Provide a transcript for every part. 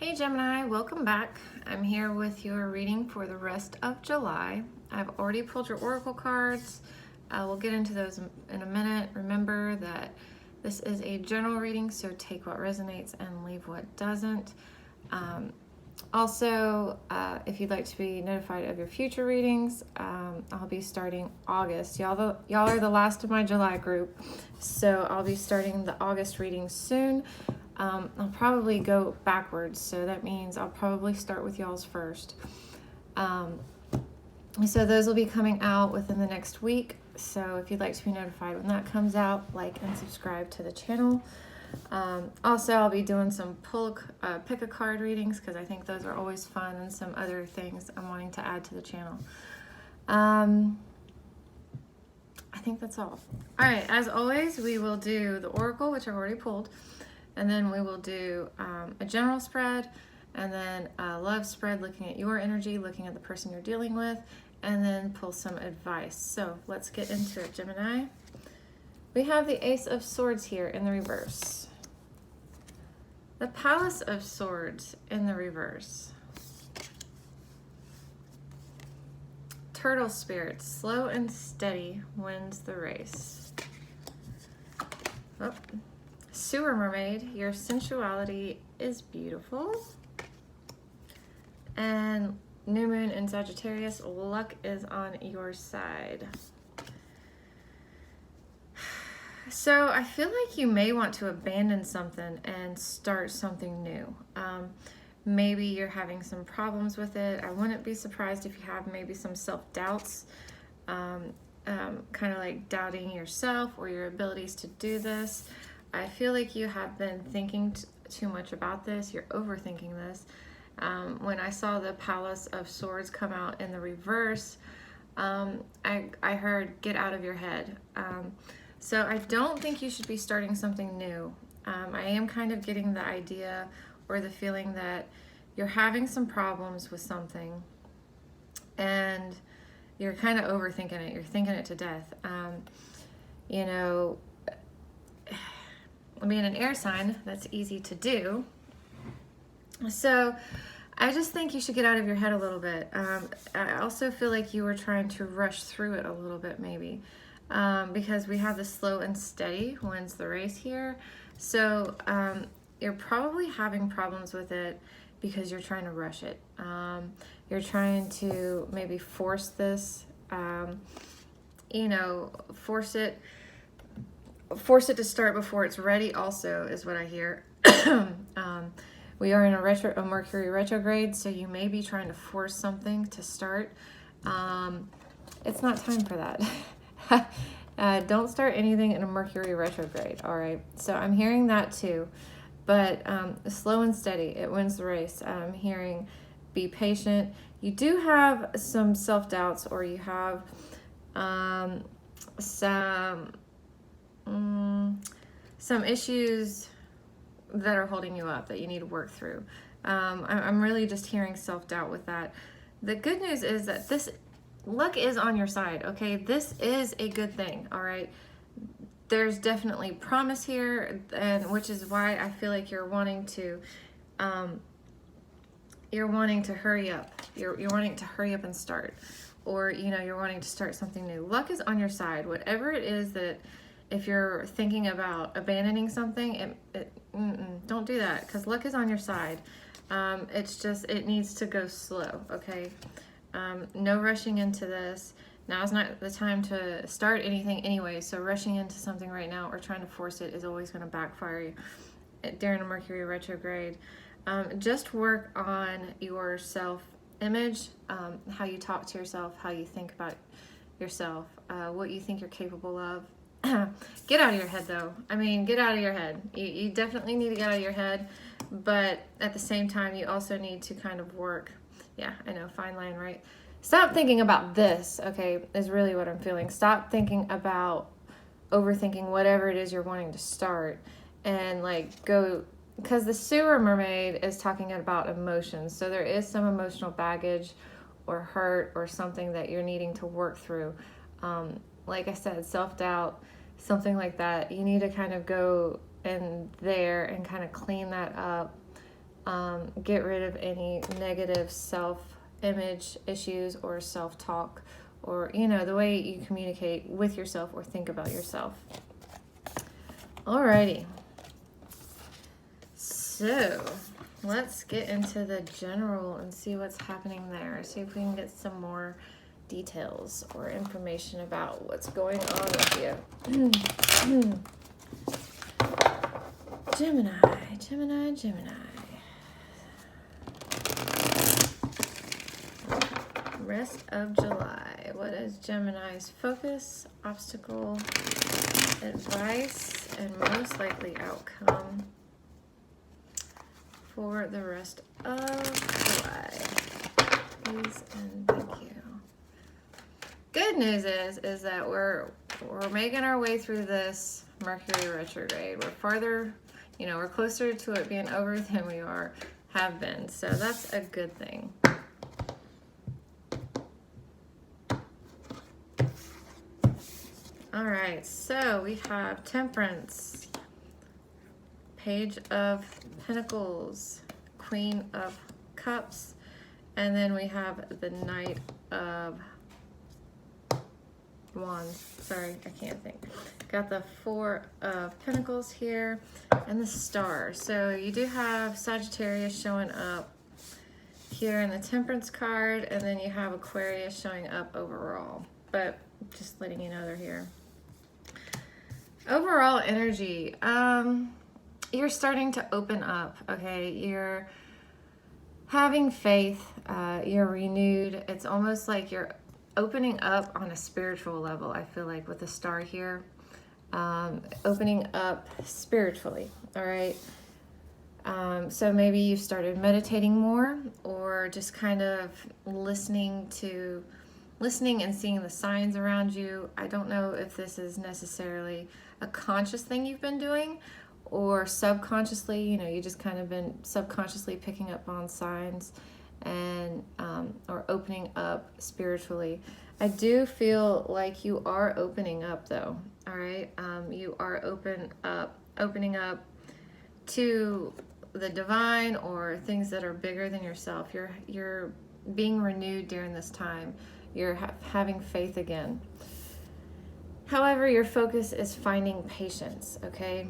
Hey Gemini, welcome back. I'm here with your reading for the rest of July. I've already pulled your oracle cards. We'll get into those in a minute. Remember that this is a general reading, so take what resonates and leave what doesn't. Also, if you'd like to be notified of your future readings, I'll be starting August. Y'all are the last of my July group, so I'll be starting the August readings soon. I'll probably go backwards, so that means I'll probably start with y'all's first. So those will be coming out within the next week. So if you'd like to be notified when that comes out, like and subscribe to the channel. Also, I'll be doing some pick a card readings because I think those are always fun, and some other things I'm wanting to add to the channel. I think that's all. All right, as always, we will do the oracle, which I've already pulled. And then we will do a general spread, and then a love spread, looking at your energy, looking at the person you're dealing with, and then pull some advice. So let's get into it, Gemini. We have the Ace of Swords here in the reverse. The Palace of Swords in the reverse. Turtle Spirit, slow and steady wins the race. Oh. Sewer Mermaid, your sensuality is beautiful. And New Moon in Sagittarius, luck is on your side. So I feel like you may want to abandon something and start something new. Maybe you're having some problems with it. I wouldn't be surprised if you have maybe some self-doubts, kind of like doubting yourself or your abilities to do this. I feel like you have been thinking too much about this. You're overthinking this. When I saw the Palace of Swords come out in the reverse, I heard get out of your head. So I don't think you should be starting something new. I am kind of getting the idea or the feeling that you're having some problems with something and you're kind of overthinking it. You're thinking it to death. Being an air sign, that's easy to do. So I just think you should get out of your head a little bit. I also feel like you were trying to rush through it a little bit, maybe, because we have the slow and steady wins the race here. So you're probably having problems with it because you're trying to rush it. You're trying to maybe force this, force it to start before it's ready also is what I hear. We are in a Mercury retrograde, so you may be trying to force something to start. It's not time for that. Don't start anything in a Mercury retrograde, all right? So I'm hearing that too, but slow and steady, it wins the race. I'm hearing be patient. You do have some self-doubts, or you have some issues that are holding you up that you need to work through. I'm really just hearing self-doubt with that. The good news is that this luck is on your side, okay? This is a good thing, all right? There's definitely promise here, and which is why I feel like you're wanting to hurry up. You're wanting to hurry up and start, or you're wanting to start something new. Luck is on your side. Whatever it is that, if you're thinking about abandoning something, don't do that, because luck is on your side. It's just, it needs to go slow, okay? No rushing into this. Now's not the time to start anything anyway, so rushing into something right now or trying to force it is always going to backfire you during a Mercury retrograde. Just work on your self-image, how you talk to yourself, how you think about yourself, what you think you're capable of. Get out of your head, though. I mean, get out of your head. You definitely need to get out of your head, but at the same time, you also need to kind of work. Yeah, I know, fine line, right? Stop thinking about this, okay, is really what I'm feeling. Stop thinking about overthinking whatever it is you're wanting to start, and go, because the Sewer Mermaid is talking about emotions, so there is some emotional baggage or hurt or something that you're needing to work through. Like I said, self-doubt, something like that. You need to kind of go in there and kind of clean that up. Get rid of any negative self-image issues or self-talk, or, you know, the way you communicate with yourself or think about yourself. Alrighty. So let's get into the general and see what's happening there. See if we can get some more details or information about what's going on with you. Gemini, Gemini, Gemini. Rest of July. What is Gemini's focus, obstacle, advice, and most likely outcome for the rest of July? Please and thank you. Good news is that we're making our way through this Mercury retrograde. We're farther, you know, we're closer to it being over than we have been. So that's a good thing. All right, so we have Temperance, Page of Pentacles, Queen of Cups, and then we have the Knight of Wands. Sorry, I can't think. Got the Four of Pentacles here and the Star. So you do have Sagittarius showing up here in the Temperance card, and then you have Aquarius showing up overall. But just letting you know they're here. Overall energy, you're starting to open up, okay? You're having faith, you're renewed. It's almost like you're opening up on a spiritual level, I feel like, with the Star here. Opening up spiritually, all right? So maybe you started meditating more, or just kind of listening and seeing the signs around you. I don't know if this is necessarily a conscious thing you've been doing, or subconsciously, you know, you just kind of been subconsciously picking up on signs and or opening up spiritually. I do feel like you are opening up though, all right? You are opening up to the divine or things that are bigger than yourself. You're being renewed during this time. You're having faith again. However, your focus is finding patience, okay?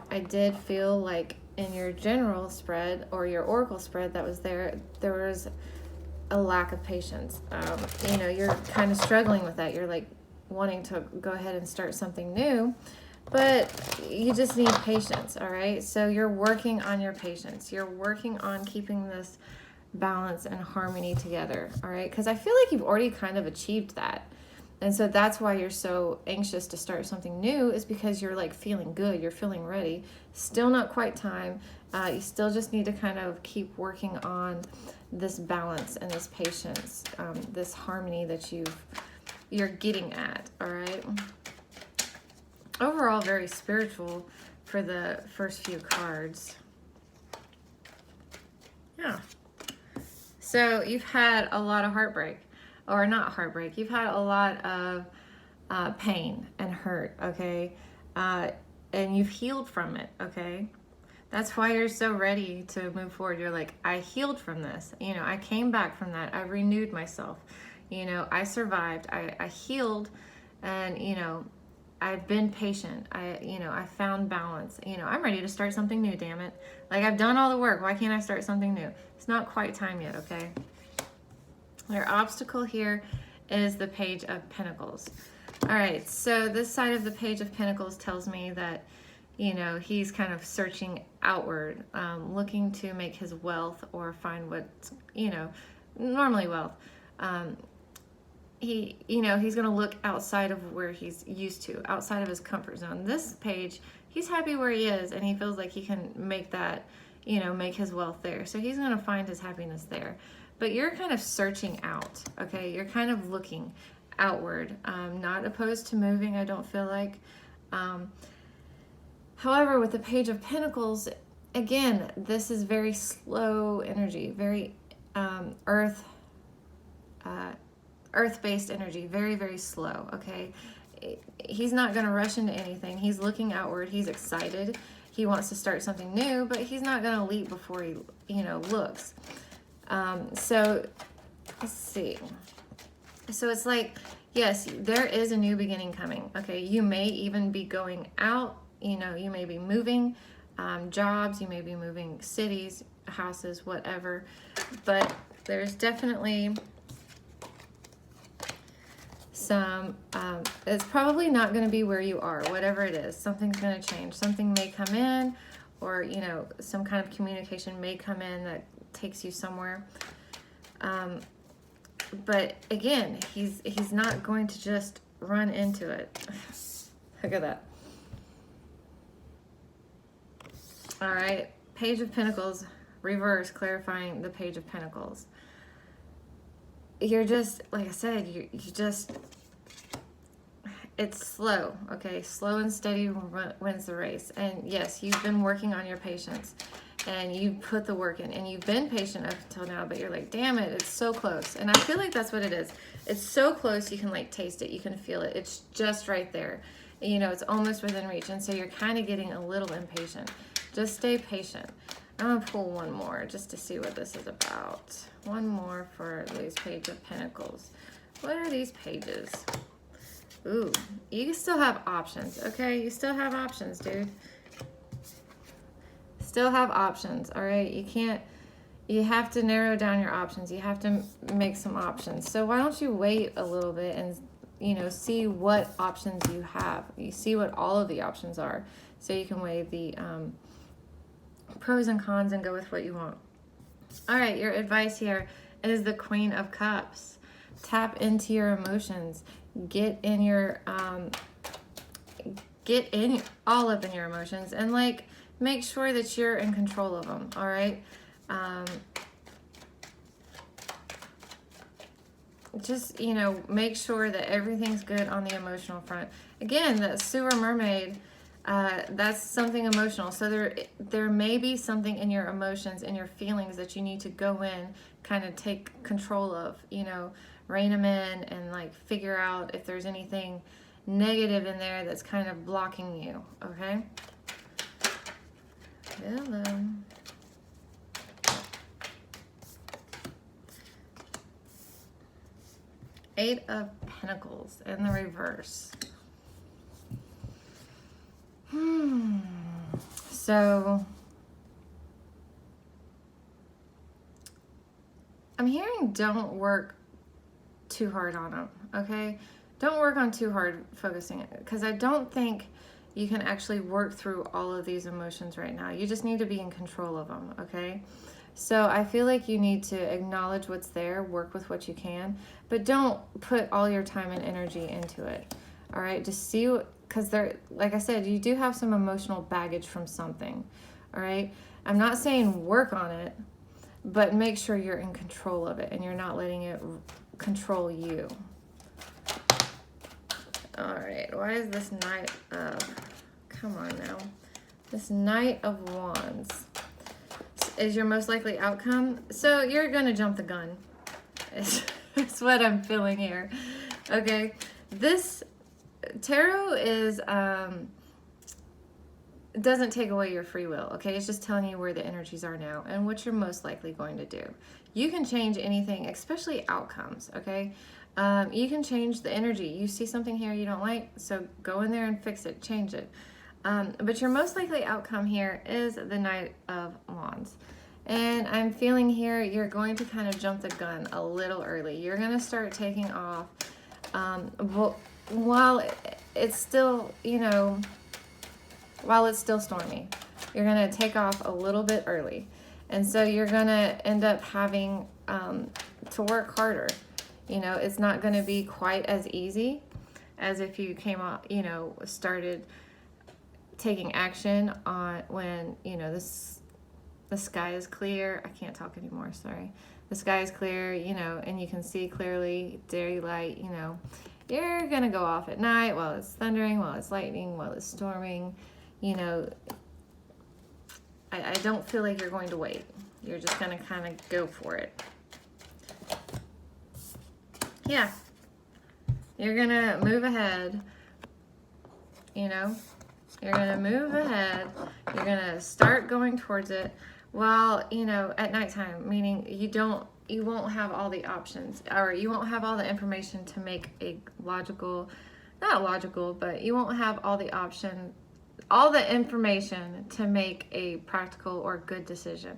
I did feel like in your general spread or your oracle spread that was there was a lack of patience. You know, you're kind of struggling with that. You're like wanting to go ahead and start something new, but you just need patience, all right? So you're working on your patience. You're working on keeping this balance and harmony together, all right? Because I feel like you've already kind of achieved that. And so that's why you're so anxious to start something new, is because you're like feeling good, you're feeling ready. Still not quite time. You still just need to kind of keep working on this balance and this patience, this harmony that you're getting at, all right? Overall, very spiritual for the first few cards. Yeah. So you've had a lot of heartbreak. Or not heartbreak, you've had a lot of pain and hurt, okay? And you've healed from it, okay? That's why you're so ready to move forward. You're like, I healed from this. You know, I came back from that. I renewed myself. You know, I survived. I healed, and, you know, I've been patient. I found balance. You know, I'm ready to start something new, damn it. Like, I've done all the work. Why can't I start something new? It's not quite time yet, okay? Your obstacle here is the Page of Pentacles. All right, so this side of the Page of Pentacles tells me that, you know, he's kind of searching outward, looking to make his wealth or find what's, you know, normally wealth. He's going to look outside of where he's used to, outside of his comfort zone. This page, he's happy where he is, and he feels like he can make that, you know, make his wealth there. So he's going to find his happiness there. But you're kind of searching out, okay? You're kind of looking outward, not opposed to moving, I don't feel like. However, with the Page of Pentacles, again, this is very slow energy, very earth-based energy, very, very slow, okay? He's not going to rush into anything. He's looking outward. He's excited. he wants to start something new, but he's not going to leap before he, you know, looks. So let's see. So it's like, yes, there is a new beginning coming. Okay, you may even be going out, you know, you may be moving jobs, you may be moving cities, houses, whatever. But there's definitely some, it's probably not going to be where you are, whatever it is. Something's going to change. Something may come in, or, you know, some kind of communication may come in that takes you somewhere. But again, he's not going to just run into it. Look at that. All right, Page of Pentacles, reverse, clarifying the Page of Pentacles. You're just, like I said, you just, it's slow, okay? Slow and steady wins the race. And yes, you've been working on your patience, and you put the work in, and you've been patient up until now, but you're like, damn it, it's so close. And I feel like that's what it is. It's so close, you can like taste it, you can feel it. It's just right there. You know, it's almost within reach, and so you're kind of getting a little impatient. Just stay patient. I'm gonna pull one more just to see what this is about. One more for these Page of Pentacles. What are these pages? Ooh, you still have options, okay? You still have options, dude. Still have options, all right? You have to narrow down your options. You have to make some options. So why don't you wait a little bit and, you know, see what options you have. You see what all of the options are, so you can weigh the pros and cons and go with what you want. All right, your advice here is the Queen of Cups. Tap into your emotions. Get in all up in your emotions, and like, make sure that you're in control of them, all right? Just, you know, make sure that everything's good on the emotional front. Again, the Sewer Mermaid, that's something emotional. So there may be something in your emotions and your feelings that you need to go in, kind of take control of, you know, rein them in, and like figure out if there's anything negative in there that's kind of blocking you, okay? Hello. Eight of Pentacles in the reverse. So I'm hearing don't work too hard on them, okay? Don't work on too hard focusing, because I don't think you can actually work through all of these emotions right now. You just need to be in control of them, okay? So I feel like you need to acknowledge what's there, work with what you can, but don't put all your time and energy into it, all right? Just see what, because there, like I said, you do have some emotional baggage from something, all right? I'm not saying work on it, but make sure you're in control of it and you're not letting it control you. All right, why is this Knight of, come on now, this Knight of Wands is your most likely outcome? So you're gonna jump the gun. It's what I'm feeling here, okay? This tarot is, doesn't take away your free will, okay? It's just telling you where the energies are now and what you're most likely going to do. You can change anything, especially outcomes, okay? You can change the energy. You see something here you don't like, so go in there and fix it, change it. But your most likely outcome here is the Knight of Wands. And I'm feeling here you're going to kind of jump the gun a little early. You're going to start taking off while it's still, you know, while it's still stormy. You're going to take off a little bit early. And so you're going to end up having to work harder. You know, it's not going to be quite as easy as if you came out, you know, started taking action on when, you know, the sky is clear. I can't talk anymore, sorry. The sky is clear, you know, and you can see clearly, daylight, you know. You're going to go off at night while it's thundering, while it's lightning, while it's storming. You know, I don't feel like you're going to wait. You're just going to kind of go for it. Yeah. You're going to move ahead, you know. You're gonna move ahead. You're gonna start going towards it while, you know, at nighttime, meaning you won't have all the options, or you won't have all the information to make a logical, not logical, but you won't have all the information to make a practical or good decision.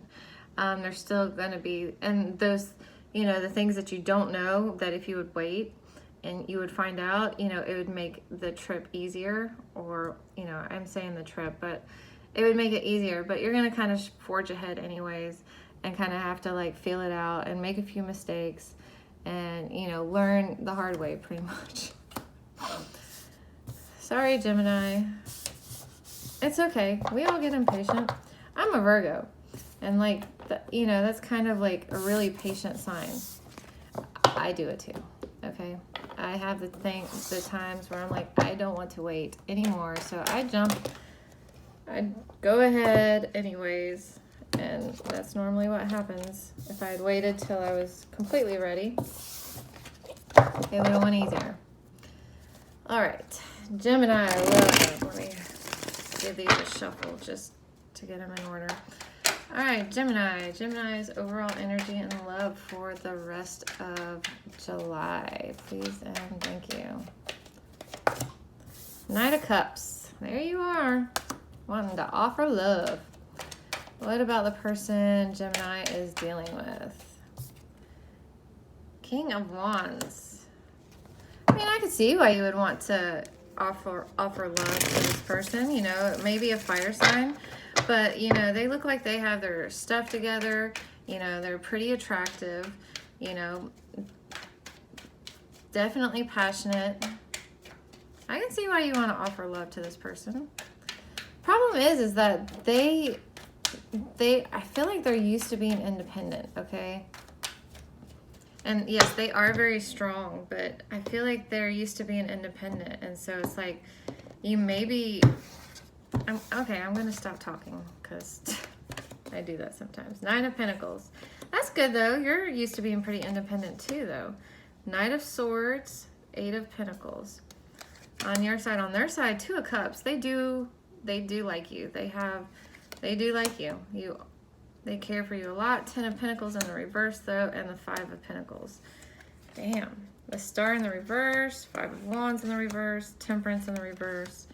There's still gonna be, and those, you know, the things that you don't know, that if you would wait and you would find out, you know, it would make the trip easier, or, you know, I'm saying the trip, but it would make it easier, but you're gonna kind of forge ahead anyways, and kind of have to like feel it out and make a few mistakes and, you know, learn the hard way pretty much. Sorry, Gemini. It's okay. We all get impatient. I'm a Virgo, and like, you know, that's kind of like a really patient sign. I do it too. Okay. I have the times where I'm like, I don't want to wait anymore. So I go ahead anyways. And that's normally what happens. If I had waited till I was completely ready, it would have went easier. All right. Gemini, let me give these a shuffle just to get them in order. All right, Gemini. Gemini's overall energy and love for the rest of July. Please and thank you. Knight of Cups. There you are. Wanting to offer love. What about the person Gemini is dealing with? King of Wands. I mean, I could see why you would want to offer love to this person. You know, maybe a fire sign. But, you know, they look like they have their stuff together. You know, they're pretty attractive. You know, definitely passionate. I can see why you want to offer love to this person. Problem is that I feel like they're used to being independent, okay? And yes, they are very strong, but I feel like they're used to being independent. And so it's like, you maybe... I'm going to stop talking because I do that sometimes. Nine of Pentacles. That's good, though. You're used to being pretty independent, too, though. Knight of Swords, Eight of Pentacles. On your side, on their side, Two of Cups. They do like you. They do like you. They care for you a lot. 10 of Pentacles in the reverse, though, and the 5 of Pentacles. Damn. The Star in the reverse, 5 of Wands in the reverse, Temperance in the reverse,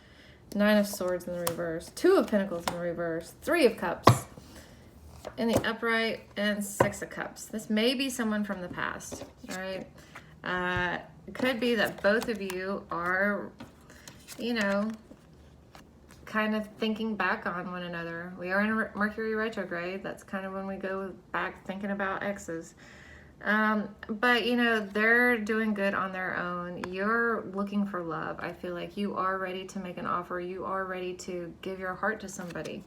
9 of Swords in the reverse, 2 of Pentacles in the reverse, 3 of Cups in the upright, and 6 of Cups. This may be someone from the past, all right? It could be that both of you are, you know, kind of thinking back on one another. We are in Mercury retrograde. That's kind of when we go back thinking about exes. But, you know, they're doing good on their own. You're looking for love. I feel like you are ready to make an offer. You are ready to give your heart to somebody.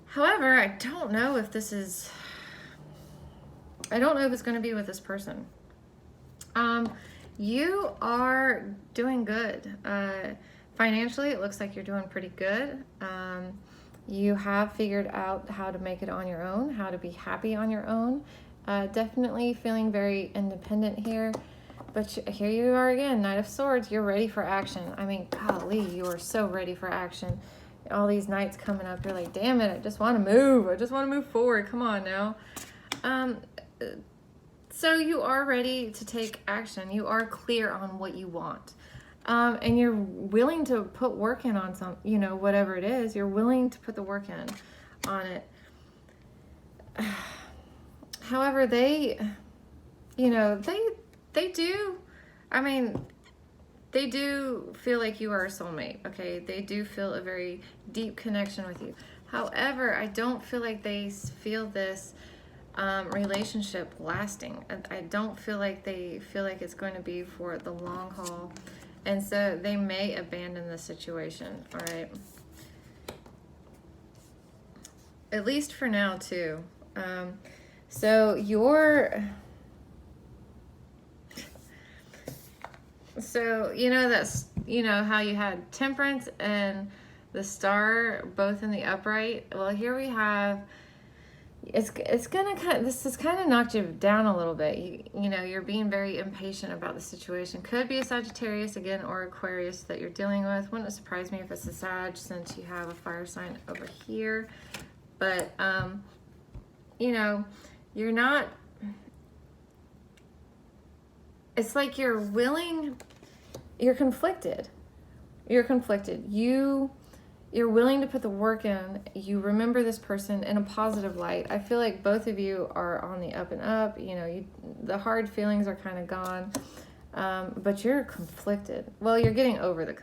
However, I don't know if it's going to be with this person. You are doing good. Financially, it looks like you're doing pretty good. You have figured out how to make it on your own, how to be happy on your own. Definitely feeling very independent here. But here you are again, Knight of Swords. You're ready for action. I mean, golly, you are so ready for action. All these nights coming up, you're like, damn it, I just want to move. I just want to move forward. Come on now. So you are ready to take action. You are clear on what you want. And you're willing to put work in on some, you know, whatever it is, you're willing to put the work in on it. However, they, you know, they do, I mean, they do feel like you are a soulmate, okay? They do feel a very deep connection with you. However, I don't feel like they feel this relationship lasting. I don't feel like they feel like it's going to be for the long haul. And so they may abandon the situation, all right? At least for now, too. So you know that's, you know how you had Temperance and the Star both in the upright? Well, here we have it's gonna this has kind of knocked you down a little bit. You know, you're being very impatient about the situation. Could be a Sagittarius again or Aquarius that you're dealing with. Wouldn't surprise me if it's a Sag, since you have a fire sign over here. But you know, you're not, it's like you're conflicted. You're conflicted. You're willing to put the work in. You remember this person in a positive light. I feel like both of you are on the up and up. You know, the hard feelings are kind of gone, but you're conflicted. Well, you're getting over the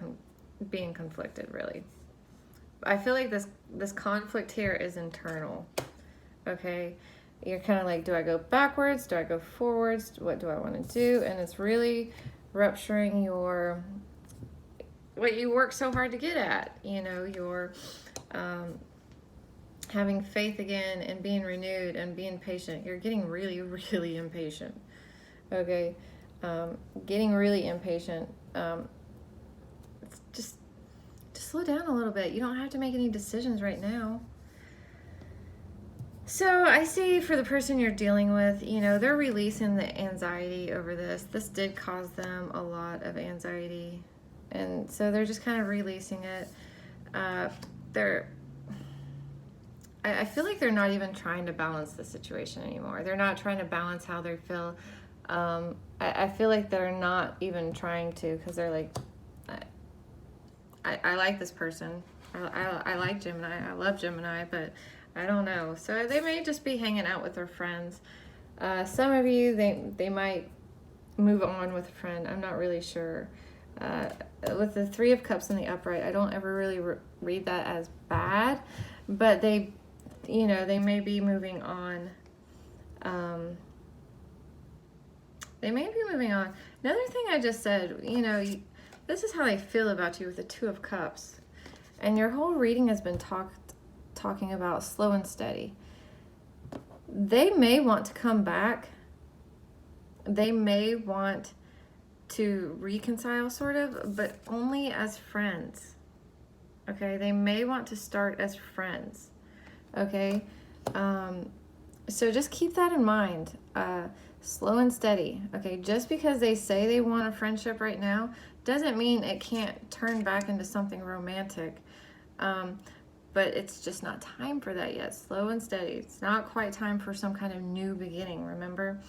being conflicted, really. I feel like this conflict here is internal. Okay, you're kind of like, do I go backwards? Do I go forwards? What do I want to do? And it's really rupturing what you work so hard to get at, you know, your having faith again and being renewed and being patient. You're getting really, really impatient. Okay, getting really impatient. Just slow down a little bit. You don't have to make any decisions right now. So I see for the person you're dealing with, you know, they're releasing the anxiety over this. This did cause them a lot of anxiety. And so they're just kind of releasing it. I feel like they're not even trying to balance the situation anymore. They're not trying to balance how they feel. I feel like they're not even trying to, because they're like, I like this person. I like Gemini. I love Gemini, but I don't know. So they may just be hanging out with their friends. Some of you, they might move on with a friend. I'm not really sure. With the Three of Cups in the upright, I don't ever really read that as bad, but they, you know, they may be moving on. They may be moving on. Another thing I just said, you know, this is how I feel about you with the Two of Cups, and your whole reading has been talking about slow and steady. They may want to come back. They may want to reconcile, sort of, but only as friends. Okay, they may want to start as friends. Okay, so just keep that in mind. Slow and steady. Okay, just because they say they want a friendship right now doesn't mean it can't turn back into something romantic. But it's just not time for that yet. Slow and steady. It's not quite time for some kind of new beginning, remember?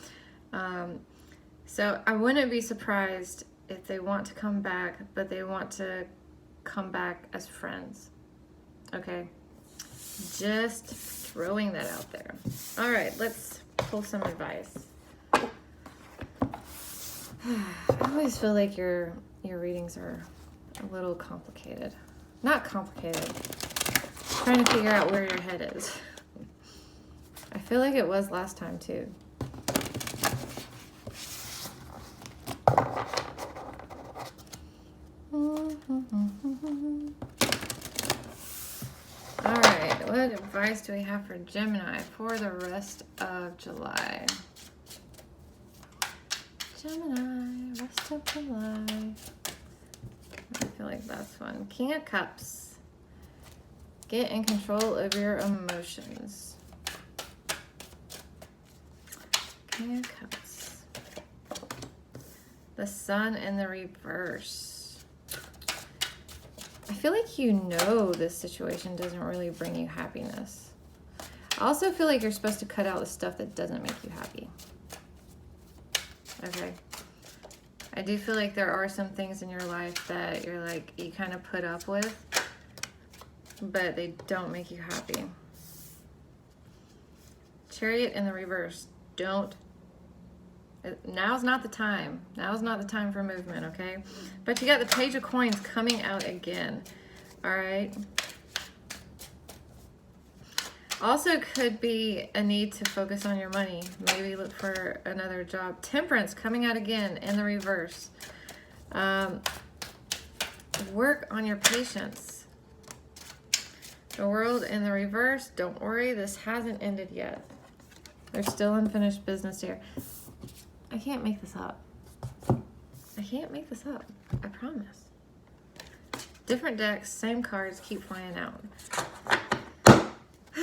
So I wouldn't be surprised if they want to come back, but they want to come back as friends. Okay? Just throwing that out there. All right, let's pull some advice. I always feel like your readings are a little complicated. Not complicated. Trying to figure out where your head is. I feel like it was last time too. All right, what advice do we have for Gemini for the rest of July? Gemini, rest of July. I feel like that's one. King of Cups. Get in control of your emotions. King of Cups. The Sun in the reverse. I feel like you know this situation doesn't really bring you happiness. I also feel like you're supposed to cut out the stuff that doesn't make you happy. Okay. I do feel like there are some things in your life that you're like, you kind of put up with, but they don't make you happy. Chariot in the reverse. Now's not the time. Now's not the time for movement, okay? But you got the Page of Coins coming out again. All right. Also could be a need to focus on your money. Maybe look for another job. Temperance coming out again in the reverse. Work on your patience. The World in the reverse. Don't worry, this hasn't ended yet. There's still unfinished business here. I can't make this up. I can't make this up. I promise. Different decks, same cards, keep flying out.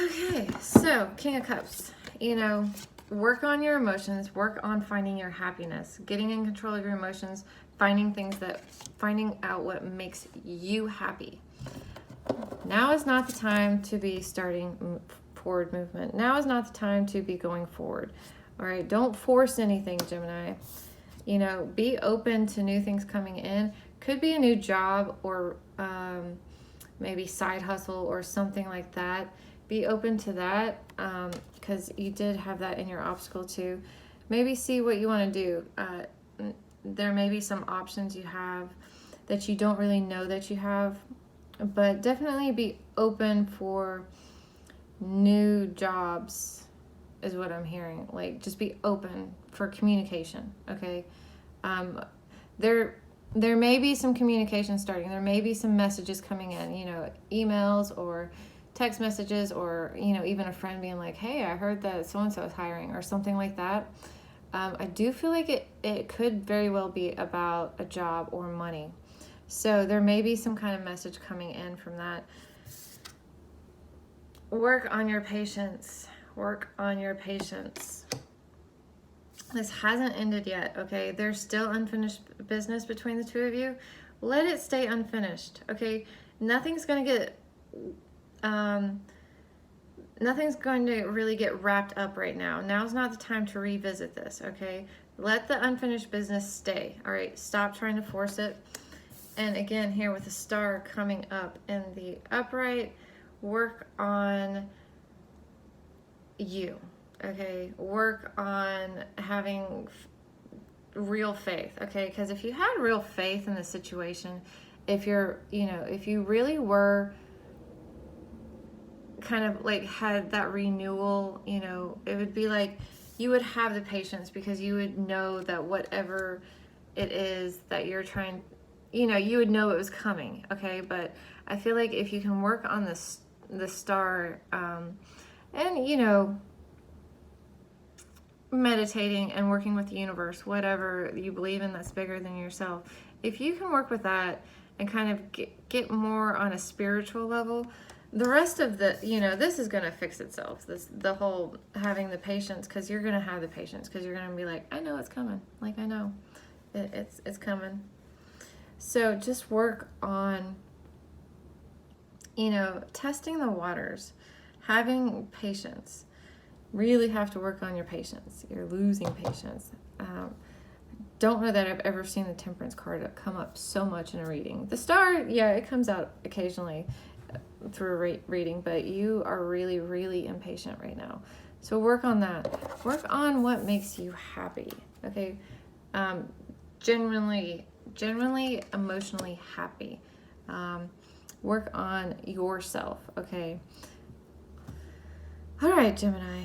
Okay, so King of Cups, you know, work on your emotions, work on finding your happiness, getting in control of your emotions, finding out what makes you happy. Now is not the time to be starting forward movement. Now is not the time to be going forward. All right, don't force anything, Gemini. You know, be open to new things coming in. Could be a new job or maybe side hustle or something like that. Be open to that because you did have that in your obstacle too. Maybe see what you want to do. There may be some options you have that you don't really know that you have, but definitely be open for new jobs is what I'm hearing. Like, just be open for communication, okay? There may be some communication starting. There may be some messages coming in, you know, emails or text messages, or, you know, even a friend being like, hey, I heard that so-and-so is hiring, or something like that. I do feel like it could very well be about a job or money. So there may be some kind of message coming in from that. Work on your patience. Work on your patience. This hasn't ended yet, okay? There's still unfinished business between the two of you. Let it stay unfinished, okay? Nothing's going to really get wrapped up right now. Now's not the time to revisit this, okay? Let the unfinished business stay, all right? Stop trying to force it. And again, here with the star coming up in the upright, work on you, okay? Work on having real faith, okay? Because if you had real faith in the situation, if you're, you know, if you really were kind of like had that renewal, you know, it would be like you would have the patience because you would know that whatever it is that you're trying, you know, you would know it was coming, okay? But I feel like if you can work on the star and, you know, meditating and working with the universe, whatever you believe in that's bigger than yourself, if you can work with that and kind of get more on a spiritual level, the rest of the, you know, this is going to fix itself. The whole having the patience, because you're going to have the patience, because you're going to be like, I know it's coming. Like, I know it's coming. So just work on, you know, testing the waters, having patience. Really have to work on your patience. You're losing patience. Don't know that I've ever seen the Temperance card come up so much in a reading. The star, yeah, it comes out occasionally through a reading, but you are really, really impatient right now. So work on that. Work on what makes you happy, okay? Genuinely, emotionally happy. Work on yourself, okay? All right, Gemini.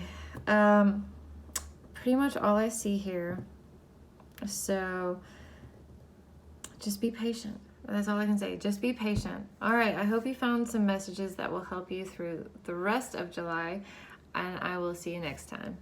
Pretty much all I see here. So just be patient. That's all I can say. Just be patient. All right, I hope you found some messages that will help you through the rest of July, and I will see you next time.